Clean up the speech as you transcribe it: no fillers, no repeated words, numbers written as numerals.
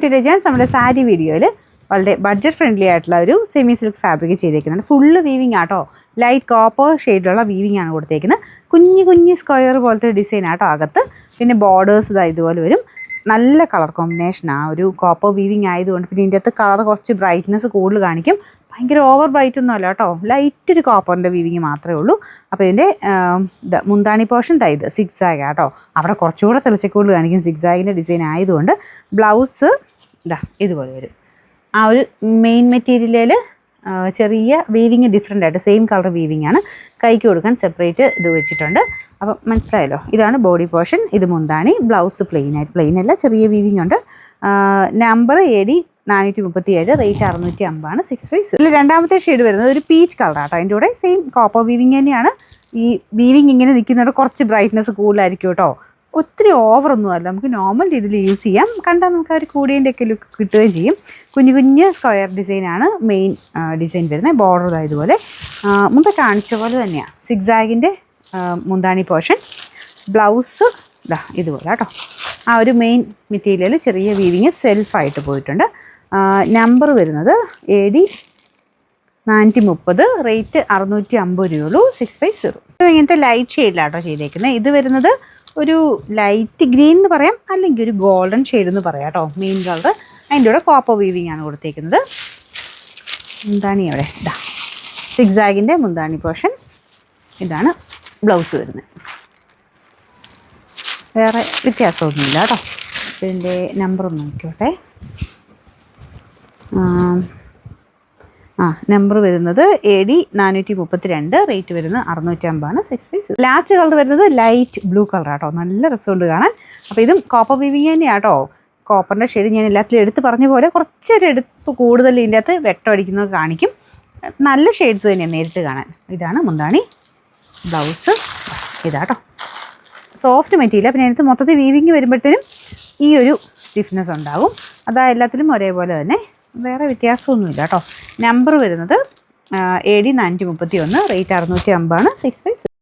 To legends. നമ്മുടെ സാരി വീഡിയോയിൽ വളരെ ബഡ്ജറ്റ് ഫ്രണ്ട്ലി ആയിട്ടുള്ള ഒരു സെമി സിൽക്ക് ഫാബ്രിക് ചെയ്തേക്കുന്നുണ്ട്. ഫുള്ള് വീവിങ് ആട്ടോ, ലൈറ്റ് കോപ്പർ ഷെയ്ഡിലുള്ള വീവിങ് ആണ് കൊടുത്തേക്കുന്നത്. കുഞ്ഞു സ്ക്വയർ പോലത്തെ ഡിസൈൻ ആട്ടോ അകത്ത്. പിന്നെ ബോർഡേഴ്സ് ഇതുപോലെ വരും. നല്ല കളർ കോമ്പിനേഷനാണ്, ഒരു കോപ്പർ വീവിങ് ആയതുകൊണ്ട്. പിന്നെ ഇതിൻ്റെ അകത്ത് കളർ കുറച്ച് ബ്രൈറ്റ്നസ് കൂടുതൽ കാണിക്കും. ഭയങ്കര ഓവർ ബ്രൈറ്റ് ഒന്നും അല്ല കേട്ടോ, ലൈറ്റ് ഒരു കോപ്പറിൻ്റെ വീവിങ് മാത്രമേ ഉള്ളൂ. അപ്പോൾ ഇതിൻ്റെ മുന്താണി പോർഷൻ ഇത് സിക്സാഗ് ആട്ടോ, അവിടെ കുറച്ചുകൂടെ തെളിച്ചക്കൂടുതൽ കാണിക്കും സിക്സാഗിൻ്റെ ഡിസൈൻ ആയതുകൊണ്ട്. ബ്ലൗസ് ഇതുപോലെ വരും. ആ ഒരു മെയിൻ മെറ്റീരിയലിൽ ചെറിയ വീവിങ് ഡിഫറെൻ്റ് ആയിട്ട് സെയിം കളർ വീവിങ് ആണ്. കൈക്ക് കൊടുക്കാൻ സെപ്പറേറ്റ് ഇത് വെച്ചിട്ടുണ്ട്. അപ്പം മനസ്സിലായല്ലോ, ഇതാണ് ബോഡി പോർഷൻ, ഇത് മുന്താണി. ബ്ലൗസ് പ്ലെയിൻ അല്ല, ചെറിയ വീവിങ് ഉണ്ട്. നമ്പർ AD 437, റേറ്റ് 650, 6 ഇതിൽ രണ്ടാമത്തെ ഷെയ്ഡ് വരുന്നത് ഒരു പീച്ച് കളറാട്ടോ. അതിൻ്റെ കൂടെ സെയിം കോപ്പർ വീവിങ് തന്നെയാണ്. ഈ വീവിങ് ഇങ്ങനെ നിൽക്കുന്നത് കുറച്ച് ബ്രൈറ്റ്നസ് കൂടുതലായിരിക്കും കേട്ടോ. ഒത്തിരി ഓവറൊന്നും അല്ല, നമുക്ക് നോർമൽ രീതിയിൽ യൂസ് ചെയ്യാം. കണ്ടാൽ നമുക്ക് ആ ഒരു കൂടിയൻ്റെ ഒക്കെ ലുക്ക് കിട്ടുകയും ചെയ്യും. കുഞ്ഞു സ്ക്വയർ ഡിസൈനാണ് മെയിൻ ഡിസൈൻ വരുന്നത്. ബോർഡർ ഇതുപോലെ മുമ്പ് കാണിച്ച പോലെ തന്നെയാണ്. സിക്സാഗിൻ്റെ മുന്താണി പോർഷൻ. ബ്ലൗസ് ഇതുപോലെ കേട്ടോ. ആ ഒരു മെയിൻ മെറ്റീരിയൽ ചെറിയ വീവിങ് സെൽഫായിട്ട് പോയിട്ടുണ്ട്. നമ്പർ വരുന്നത് AD 430, റേറ്റ് 650 രൂപയുള്ളൂ, 650. ഇങ്ങനത്തെ ലൈറ്റ് ഷെയ്ഡിലാട്ടോ ചെയ്തേക്കുന്നത്. ഇത് വരുന്നത് ഒരു ലൈറ്റ് ഗ്രീൻ എന്ന് പറയാം, അല്ലെങ്കിൽ ഒരു ഗോൾഡൻ ഷെയ്ഡ് എന്ന് പറയാം കേട്ടോ. Main colour. അതിൻ്റെ കൂടെ കോപ്പർ വീവിങ് ആണ് കൊടുത്തേക്കുന്നത്. മുന്താണി അവിടെ സിക്സാഗിൻ്റെ മുന്താണി പോർഷൻ. ഇതാണ് ബ്ലൗസ് വരുന്നത്. വേറെ വ്യത്യാസമൊന്നുമില്ല കേട്ടോ. ഇതിൻ്റെ നമ്പർ ഒന്ന് നോക്കിയോട്ടെ. നമ്പർ വരുന്നത് AD 432, റേറ്റ് വരുന്നത് 650, 6 ലാസ്റ്റ് കളർ വരുന്നത് ലൈറ്റ് ബ്ലൂ കളർ ആട്ടോ. നല്ല രസമുണ്ട് കാണാൻ. അപ്പോൾ ഇതും കോപ്പർ വീവിങ് തന്നെയാട്ടോ. കോപ്പറിൻ്റെ ഷെയ്ഡ് ഞാൻ എല്ലാത്തിലും എടുത്ത് പറഞ്ഞ പോലെ കുറച്ചൊരു എടുപ്പ് കൂടുതൽ ഇതിൻ്റെ അകത്ത് വെട്ടം അടിക്കുന്നത് കാണിക്കും. നല്ല ഷെയ്ഡ്സ് തന്നെയാണ് നേരിട്ട് കാണാൻ. ഇതാണ് മുന്താണി. ബ്ലൗസ് ഇതാട്ടോ. Soft material. പിന്നെ അതിനകത്ത് മൊത്തത്തിൽ വീവിങ് വരുമ്പോഴത്തേനും ഈ ഒരു സ്റ്റിഫ്നെസ് ഉണ്ടാകും. അതാ എല്ലാത്തിലും ഒരേപോലെ തന്നെ, വേറെ വ്യത്യാസമൊന്നുമില്ല കേട്ടോ. നമ്പർ വരുന്നത് AD 431, റേറ്റ് 650, 6